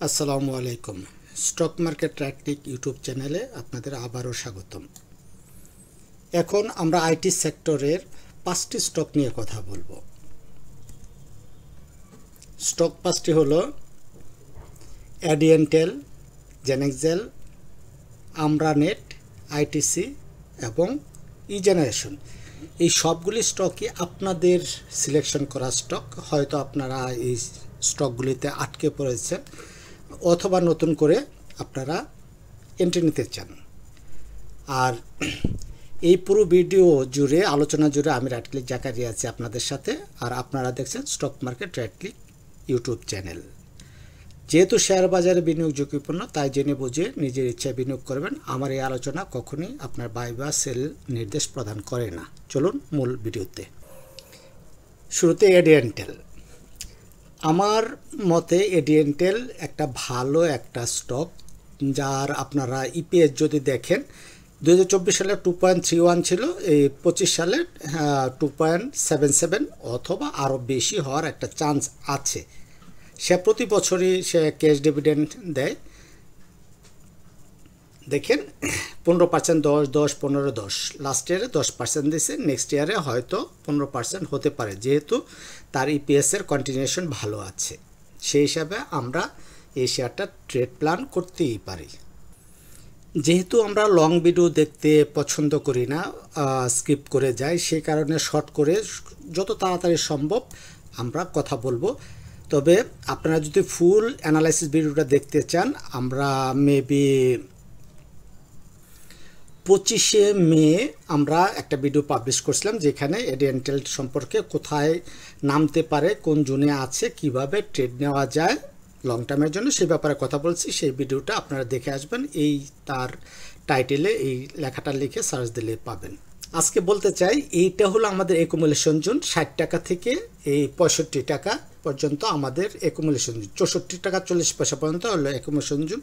আসসালামু আলাইকুম। Stock market ট্র্যাকটিক YouTube চ্যানেলে আপনাদের আবারও স্বাগতম। এখন আমরা আইটি সেক্টরের 5টি স্টক নিয়ে কথা বলবো। স্টক 5টি হলো এডিএনটেল, জেনেক্সেল, আমরানেট, আইটিসি এবং ইজেনারেশন। এই সবগুলি স্টকই আপনাদের সিলেকশন করা স্টক। হয়তো আপনারা এই স্টকগুলিতে আটকে পড়েছেন অথবা নতুন করে আপনারা এন্ট্রি নিতে চান। আর এই পুরো ভিডিও জুড়ে আলোচনা জুড়ে আমি রাইটক্লিক জাকারিয়া আছি আপনাদের সাথে, আর আপনারা দেখছেন স্টক মার্কেট রাইটক্লিক ইউটিউব চ্যানেল। যেহেতু শেয়ার বাজারে বিনিয়োগ ঝুঁকিপূর্ণ, তাই জেনে বুঝে নিজের ইচ্ছায় বিনিয়োগ করবেন। আমার এই আলোচনা কখনই আপনার বাই বা সেল নির্দেশ প্রদান করে না। চলুন মূল ভিডিওতে। শুরুতে এডিএনটেল। আমার মতে এডিএনটেল একটা ভালো একটা স্টক, যার আপনারা ইপিএস যদি দেখেন 2024 সালে 2.31 ছিল, এই 25 সালে 2.77 অথবা আরও বেশি হওয়ার একটা চান্স আছে। সে প্রতি বছরই সে ক্যাশ ডিভিডেন্ড দেয়। দেখেন 15%, 10, 15, 10। লাস্ট ইয়ারে 10% দিয়েছে, নেক্সট ইয়ারে হয়তো 15% হতে পারে, যেহেতু তার ইপিএসের কন্টিনিউশন ভালো আছে। সেই হিসাবে আমরা এই শেয়ারটা ট্রেড প্ল্যান করতেই পারি। যেহেতু আমরা লং ভিডিও দেখতে পছন্দ করি না, স্কিপ করে যাই, সেই কারণে শর্ট করে যত তাড়াতাড়ি সম্ভব আমরা কথা বলবো। তবে আপনারা যদি ফুল অ্যানালাইসিস ভিডিওটা দেখতে চান, আমরা মেবি 25শে মে আমরা একটা ভিডিও পাবলিশ করছিলাম, যেখানে এডিএনটেল সম্পর্কে কোথায় নামতে পারে, কোন জোনে আছে, কিভাবে ট্রেড নেওয়া যায় লং টার্মের জন্য, সেই ব্যাপারে কথা বলছি। সেই ভিডিওটা আপনারা দেখে আসবেন। এই তার টাইটেলে এই লেখাটা লিখে সার্চ দিলে পাবেন। আজকে বলতে চাই, এইটা হলো আমাদের অ্যাকুমুলেশন জোন। 60 টাকা থেকে এই 65 টাকা পর্যন্ত আমাদের অ্যাকুমুলেশন জোন। 64 টাকা 40 পয়সা পর্যন্ত হলো অ্যাকুমুলেশন জোন,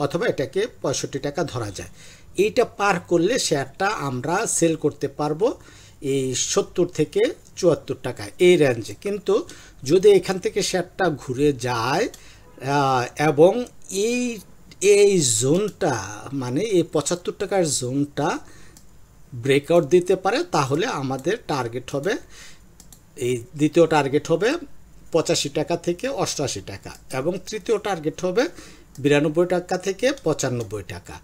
অথবা এটাকে 65 টাকা ধরা যায়। এইটা পার করলে শেয়ারটা আমরা সেল করতে পারবো এই 70 থেকে 74 টাকা এই রেঞ্জে। কিন্তু যদি এখান থেকে শেয়ারটা ঘুরে যায় এবং এই জোনটা, মানে এই 75 টাকার জোনটা ব্রেকআউট দিতে পারে, তাহলে আমাদের টার্গেট হবে, এই দ্বিতীয় টার্গেট হবে 85 টাকা থেকে 88 টাকা, এবং তৃতীয় টার্গেট হবে 92 টাকা থেকে 95 টাকা,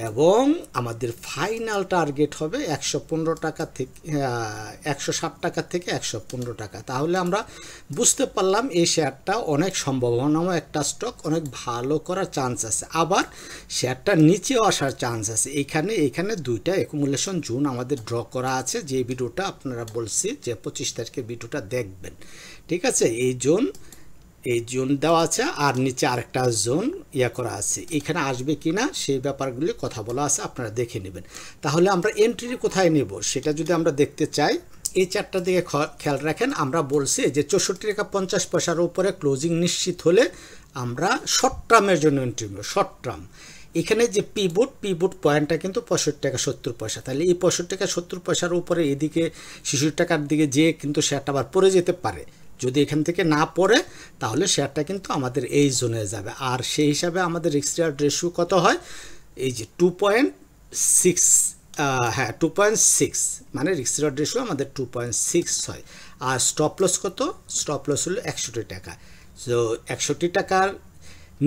এবং আমাদের ফাইনাল টার্গেট হবে 115 টাকা থেকে 160 টাকা থেকে 115 টাকা। তাহলে আমরা বুঝতে পারলাম এই শেয়ারটা অনেক সম্ভাবনাময় একটা স্টক, অনেক ভালো করার চান্স আছে। আবার শেয়ারটা নিচেও আসার চান্স আছে। এখানে দুইটা অ্যাকুমুলেশন জোন আমাদের ড্র করা আছে, যে ভিডিওটা আপনারা বলছি যে 25 তারিখের ভিডিওটা দেখবেন। ঠিক আছে, এই জোন দেওয়া আছে, আর নিচে আরেকটা জোন করা আছে। এখানে আসবে কিনা সেই ব্যাপারগুলি কথা বলা আছে, আপনারা দেখে নেবেন। তাহলে আমরা এন্ট্রি কোথায় নেব সেটা যদি আমরা দেখতে চাই, এই চারটা দিকে খেয়াল রাখেন। আমরা বলছি যে 64 টাকা 50 পয়সার উপরে ক্লোজিং নিশ্চিত হলে আমরা শর্ট টার্মের জন্য এন্ট্রি নেব। শর্ট টার্ম এখানে যে পিভট পয়েন্টটা কিন্তু 65 টাকা 70 পয়সা। তাহলে এই 65 টাকা 70 পয়সার উপরে এদিকে 66 টাকার দিকে যেয়ে কিন্তু শেয়ারটা আবার পড়ে যেতে পারে। যদি এখান থেকে না পড়ে, তাহলে শেয়ারটা কিন্তু আমাদের এই জোনে যাবে। আর সেই হিসাবে আমাদের রিস্ক রিওয়ার্ড রেশিও কত হয়, এই যে 2.6, 2.6, মানে রিস্ক রিওয়ার্ড রেশিও আমাদের 2.6 হয়। আর স্টপ লস কত, স্টপ লস হলো 61 টাকা। তো 61 টাকার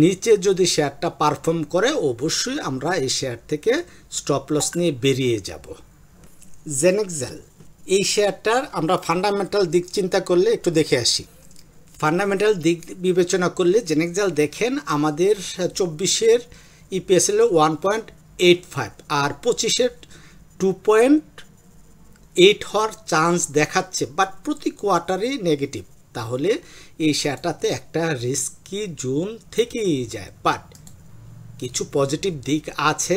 নিচে যদি শেয়ারটা পারফর্ম করে, অবশ্যই আমরা এই শেয়ার থেকে স্টপ লস নিয়ে বেরিয়ে যাব। জেনেক্সেল, এই শেয়ারটার আমরা ফান্ডামেন্টাল দিক চিন্তা করলে একটু দেখে আসি। ফান্ডামেন্টাল দিক বিবেচনা করলে জেনেক্সেল দেখেন, আমাদের 24-এর ইপিএস হলো 1.85, আর 25-এর 2.8 হওয়ার চান্স দেখাচ্ছে, বাট প্রতি কোয়ার্টারই নেগেটিভ। তাহলে এই শেয়ারটাতে একটা রিস্কি জোন থেকেই যায়, বাট কিছু পজিটিভ দিক আছে।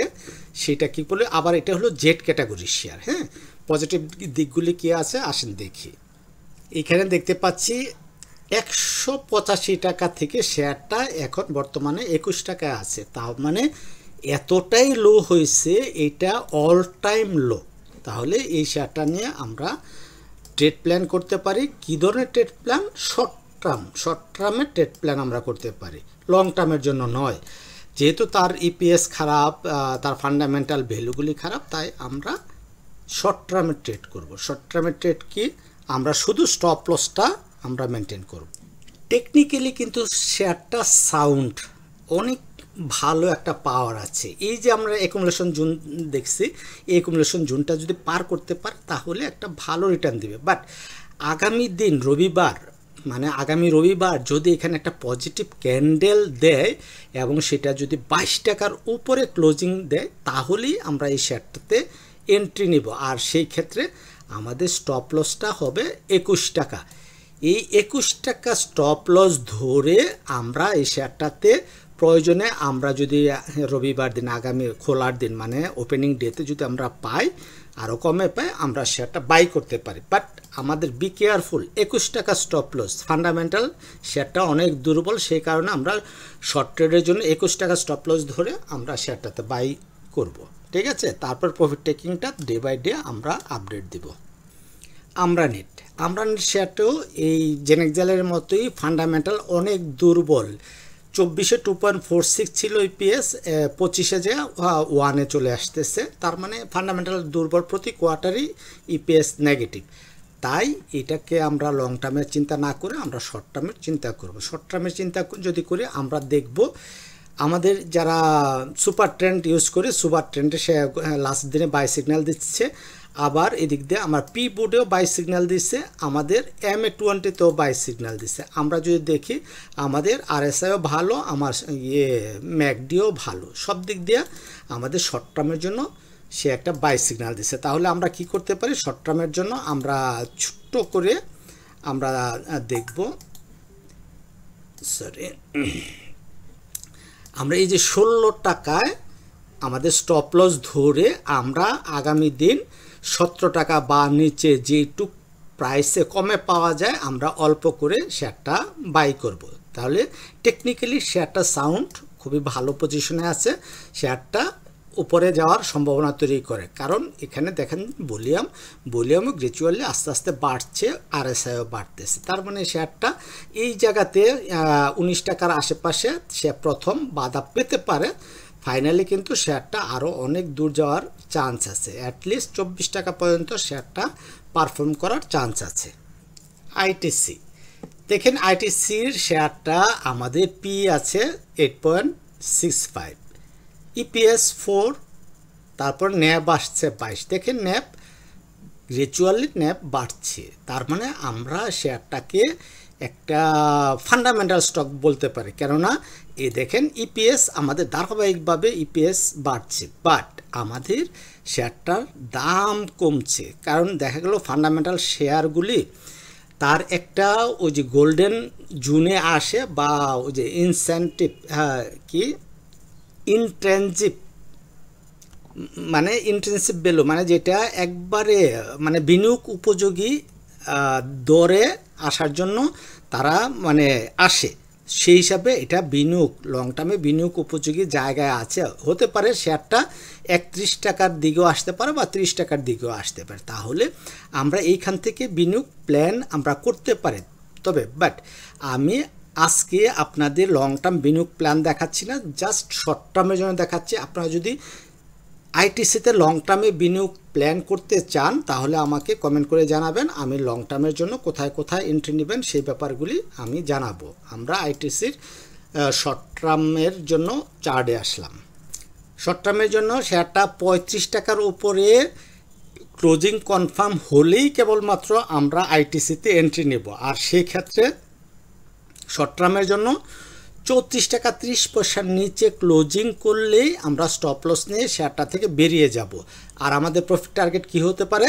সেটা কি বলে, আবার এটা হলো জেড ক্যাটাগরির শেয়ার। হ্যাঁ, পজিটিভ দিকগুলি কী আছে আসেন দেখি। এখানে দেখতে পাচ্ছি 185 টাকা থেকে শেয়ারটা এখন বর্তমানে 21 টাকায় আছে। তার মানে এতটাই লো হয়েছে, এটা অল টাইম লো। তাহলে এই শেয়ারটা নিয়ে আমরা ট্রেড প্ল্যান করতে পারি। কী ধরনের ট্রেড প্ল্যান? শর্ট শর্ট টার্মে ট্রেড প্ল্যান আমরা করতে পারি, লং টার্মের জন্য নয়। যেহেতু তার ইপিএস খারাপ, তার ফান্ডামেন্টাল ভ্যালুগুলি খারাপ, তাই আমরা শর্ট টার্মে ট্রেড করব। শর্ট টার্মে ট্রেড কি, আমরা শুধু স্টপ লসটা আমরা মেনটেন করব। টেকনিক্যালি কিন্তু শেয়ারটা সাউন্ড, অনেক ভালো একটা পাওয়ার আছে। এই যে আমরা অ্যাকুমুলেশন জোন দেখছি, এই অ্যাকুমুলেশন জোনটা যদি পার করতে পারে তাহলে একটা ভালো রিটার্ন দিবে। বাট আগামী দিন রবিবার, মানে আগামী রবিবার যদি এখানে একটা পজিটিভ ক্যান্ডেল দেয় এবং সেটা যদি 22 টাকার উপরে ক্লোজিং দেয়, তাহলেই আমরা এই শেয়ারটাতে এন্ট্রি নিব। আর সেই ক্ষেত্রে আমাদের স্টপ লসটা হবে 21 টাকা। এই 21 টাকা স্টপ লস ধরে আমরা এই শেয়ারটাতে প্রয়োজনে আমরা যদি রবিবার দিন, আগামী খোলার দিন মানে ওপেনিং ডেতে যদি আমরা পাই, আরও কমে পাই, আমরা শেয়ারটা বাই করতে পারি। বাট আমাদের বি কেয়ারফুল, 21 টাকা স্টপ লস, ফান্ডামেন্টাল শেয়ারটা অনেক দুর্বল, সেই কারণে আমরা শর্ট ট্রেডের জন্য 21 টাকা স্টপ লস ধরে আমরা শেয়ারটাতে বাই করব। ঠিক আছে, তারপর প্রফিট টেকিংটা ডে বাই ডে আমরা আপডেট দিব। আমরানিট শেয়ারটাও এই জেনেক্সালের মতোই ফান্ডামেন্টাল অনেক দুর্বল। 24-এ 2.46 ছিল ইপিএস, 25-এ যে 1-এ চলে আসতেছে, তার মানে ফান্ডামেন্টাল দুর্বল, প্রতি কোয়ার্টারই ইপিএস নেগেটিভ। তাই এটাকে আমরা লং টার্মের চিন্তা না করে আমরা শর্ট টার্মের চিন্তা করব। শর্ট টার্মের চিন্তা যদি করি, আমরা দেখব আমাদের যারা সুপার ট্রেন্ড ইউজ করে, সুপার ট্রেন্ডে সে লাস্ট দিনে বাই সিগন্যাল দিচ্ছে, আবার এদিক দিয়ে আমার পি বোর্ডেও বাই সিগন্যাল দিচ্ছে, আমাদের MA20তেও বাই সিগন্যাল দিচ্ছে। আমরা যদি দেখি আমাদের RSIও ভালো, আমার ম্যাকডিও ভালো, সব দিক দিয়ে আমাদের শর্ট টার্মের জন্য সে একটা বাই সিগন্যাল দিচ্ছে। তাহলে আমরা কি করতে পারি, শর্ট টার্মের জন্য আমরা ছোট্ট করে আমরা দেখব, আমরা এই যে 16 টাকায় আমাদের স্টপ লস ধরে আমরা আগামী দিন 17 টাকা বা নিচে যেটুক প্রাইসে কমে পাওয়া যায় আমরা অল্প করে শেয়ারটা বাই করব। তাহলে টেকনিক্যালি শেয়ারটা সাউন্ড, খুবই ভালো পজিশনে আছে, শেয়ারটা উপরে যাওয়ার সম্ভাবনা তৈরি করে। কারণ এখানে দেখেন ভলিউমও গ্র্যাজুয়ালি আস্তে আস্তে বাড়ছে, RSIও বাড়তেছে। তার মানে শেয়ারটা এই জায়গাতে 19 টাকার আশেপাশে সে প্রথম বাধা পেতে পারে। ফাইনালি কিন্তু শেয়ারটা আরও অনেক দূর যাওয়ার চান্স আছে, অ্যাটলিস্ট 24 টাকা পর্যন্ত শেয়ারটা পারফর্ম করার চান্স আছে। আইটিসি দেখেন, আইটিসির শেয়ারটা আমাদের পি আছে 8.65, ইপিএস 4, তারপর ন্যাব আসছে 22। দেখেন ন্যাব গ্র্যাজুয়ালি ন্যাব বাড়ছে, তার মানে আমরা শেয়ারটাকে একটা ফান্ডামেন্টাল স্টক বলতে পারি। কেননা এই দেখেন ইপিএস আমাদের ধারাবাহিকভাবে ইপিএস বাড়ছে, বাট আমাদের শেয়ারটার দাম কমছে। কারণ দেখা গেল ফান্ডামেন্টাল শেয়ারগুলি তার একটা ওই যে গোল্ডেন জোনে আসে, বা ওই যে ইনসেন্টিভ কি ইন্ট্রেনজিভ মানে ইন্টেন্সিভ ভ্যালু, মানে যেটা একবারে মানে বিনিয়োগ উপযোগী দরে আসার জন্য তারা মানে আসে, সেই হিসাবে এটা বিনিয়োগ লং টার্মে বিনিয়োগ উপযোগী জায়গায় আছে। হতে পারে শেয়ারটা 31 টাকার দিকেও আসতে পারে বা 30 টাকার দিকেও আসতে পারে, তাহলে আমরা এইখান থেকে বিনিয়োগ প্ল্যান আমরা করতে পারি। তবে বাট আমি আজকে আপনাদের লং টার্ম বিনিয়োগ প্ল্যান দেখাচ্ছি না, জাস্ট শর্ট টার্মের জন্য দেখাচ্ছি। আপনারা যদি আইটিসিতে লং টার্মে বিনিয়োগ প্ল্যান করতে চান তাহলে আমাকে কমেন্ট করে জানাবেন, আমি লং টার্মের জন্য কোথায় কোথায় এন্ট্রি নেবেন সেই ব্যাপারগুলি আমি জানাবো। আমরা আইটিসির শর্ট টার্মের জন্য চার্টে আসলাম। শর্ট টার্মের জন্য শেয়ারটা 35 টাকার উপরে ক্লোজিং কনফার্ম হলেই কেবলমাত্র আমরা আইটিসিতে এন্ট্রি নেব। আর সেই ক্ষেত্রে শর্ট টার্মের জন্য 34 টাকা 30 পয়সার নিচে ক্লোজিং করলেই আমরা স্টপ লস নিয়ে শেয়ারটা থেকে বেরিয়ে যাব। আর আমাদের প্রফিট টার্গেট কি হতে পারে,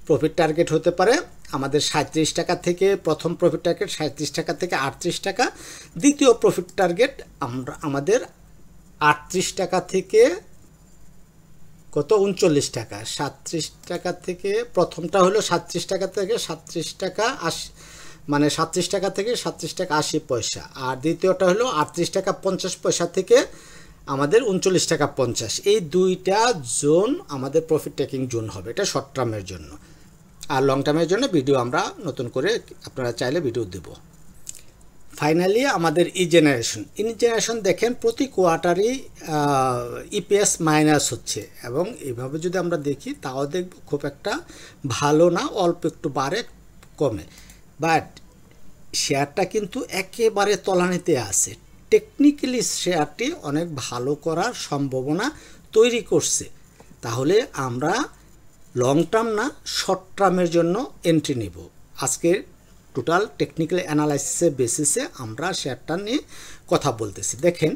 প্রফিট টার্গেট হতে পারে আমাদের 37 টাকা থেকে, প্রথম প্রফিট টার্গেট 37 টাকা থেকে 38 টাকা, দ্বিতীয় প্রফিট টার্গেট আমাদের 38 টাকা থেকে কত 39 টাকা, 37 টাকা থেকে, প্রথমটা হলো 37 টাকা থেকে 37 টাকা 80, মানে 37 টাকা থেকে 37 টাকা 80 পয়সা, আর দ্বিতীয়টা হলো 38 টাকা 50 পয়সা থেকে আমাদের 39 টাকা 50। এই দুইটা জোন আমাদের প্রফিট টেকিং জোন হবে, এটা শর্ট টার্মের জন্য। আর লং টার্মের জন্য ভিডিও আমরা নতুন করে আপনারা চাইলে ভিডিও দেব। ফাইনালি আমাদের জেনারেশন দেখেন প্রতি কোয়ার্টারই ইপিএস মাইনাস হচ্ছে, এবং এইভাবে যদি আমরা দেখি তাও দেখব খুব একটা ভালো না, অল্প একটু বাড়ে কমে, বাট শেয়ারটা কিন্তু একেবারে তলানিতে আছে। টেকনিক্যালি শেয়ারটি অনেক ভালো করার সম্ভাবনা তৈরি করছে। তাহলে আমরা লং টার্ম না শর্ট টার্মের জন্য এন্ট্রি নেব। আজকের টোটাল টেকনিক্যাল অ্যানালাইসিসের বেসিসে আমরা শেয়ারটা নিয়ে কথা বলতেছি। দেখেন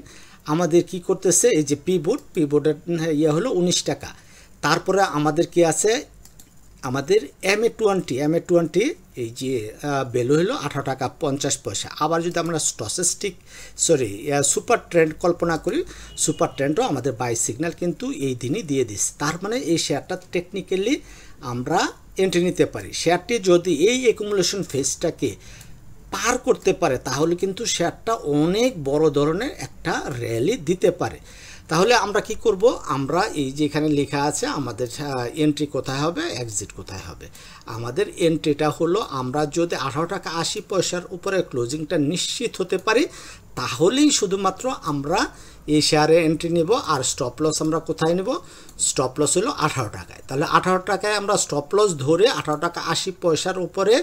আমাদের কি করতেছে, এই যে পিভটের ইয়ে হলো 19 টাকা। তারপরে আমাদের কি আছে, আমাদের MA20 এই যে ভ্যালু হলো 18 টাকা 50 পয়সা। আবার যদি আমরা সুপার ট্রেন্ড কল্পনা করি, সুপার ট্রেন্ডও আমাদের বাই সিগন্যাল কিন্তু এই দিনই দিয়ে দিচ্ছে। তার মানে এই শেয়ারটা টেকনিক্যালি আমরা এন্ট্রি নিতে পারি। শেয়ারটি যদি এই অ্যাকুমুলেশন ফেজটাকে পার করতে পারে তাহলে কিন্তু শেয়ারটা অনেক বড় ধরনের একটা র্যালি দিতে পারে। তাহলে আমরা কি করব, আমরা এই যে এখানে লেখা আছে আমাদের এন্ট্রি কোথায় হবে, এক্সিট কোথায় হবে। আমাদের এন্ট্রিটা হলো আমরা যদি 18 টাকা 80 পয়সার উপরে ক্লোজিংটা নিশ্চিত হতে পারি তাহলেই শুধুমাত্র আমরা এই শেয়ারে এন্ট্রি নেব। আর স্টপ লস আমরা কোথায় নেব, স্টপ লস হলো 18 টাকায়। তাহলে 18 টাকায় আমরা স্টপ লস ধরে 18 টাকা 80 পয়সার উপরে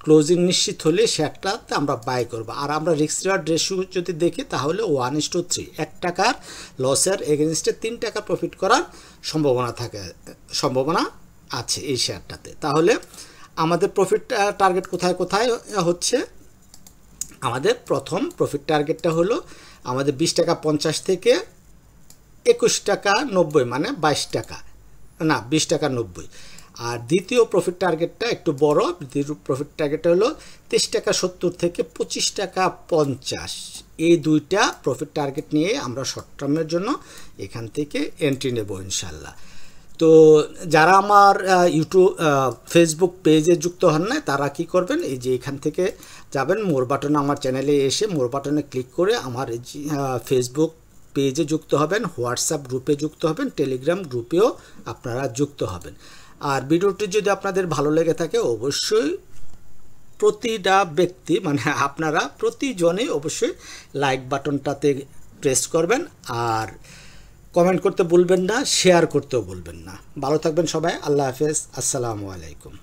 ক্লোজিং নিশ্চিত হলে শেয়ারটাতে আমরা বাই করব। আর আমরা রিস্ক রিওয়ার্ড রেশিও যদি দেখি তাহলে 1:3, 1 টাকার লসের এগেনস্টে 3 টাকা প্রফিট করার সম্ভাবনা আছে এই শেয়ারটাতে। তাহলে আমাদের প্রফিট টার্গেট কোথায় হচ্ছে, আমাদের প্রথম প্রফিট টার্গেটটা হলো আমাদের 20 টাকা 50 থেকে 21 টাকা 90, মানে 22 টাকা না 20 টাকা 90। আর দ্বিতীয় প্রফিট টার্গেটটা একটু বড়, দ্বিতীয় প্রফিট টার্গেটটা হলো 23 টাকা 70 থেকে 25 টাকা 50। এই দুইটা প্রফিট টার্গেট নিয়ে আমরা শর্ট টার্মের জন্য এখান থেকে এন্ট্রি নেব ইনশাল্লাহ। তো যারা আমার ফেসবুক পেজে যুক্ত হন না তারা কি করবেন, এই যে এখান থেকে যাবেন মোর বাটনে, আমার চ্যানেলে এসে মোর বাটনে ক্লিক করে আমার ফেসবুক পেজে যুক্ত হবেন, হোয়াটসঅ্যাপ গ্রুপে যুক্ত হবেন, টেলিগ্রাম গ্রুপেও আপনারা যুক্ত হবেন। আর ভিডিওটি যদি আপনাদের ভালো লেগে থাকে অবশ্যই প্রতিটা ব্যক্তি মানে আপনারা প্রতিজনেই অবশ্যই লাইক বাটনটাতে প্রেস করবেন, আর কমেন্ট করতে ভুলবেন না, শেয়ার করতেও ভুলবেন না। ভালো থাকবেন সবাই, আল্লাহ হাফেজ, আসসালামু আলাইকুম।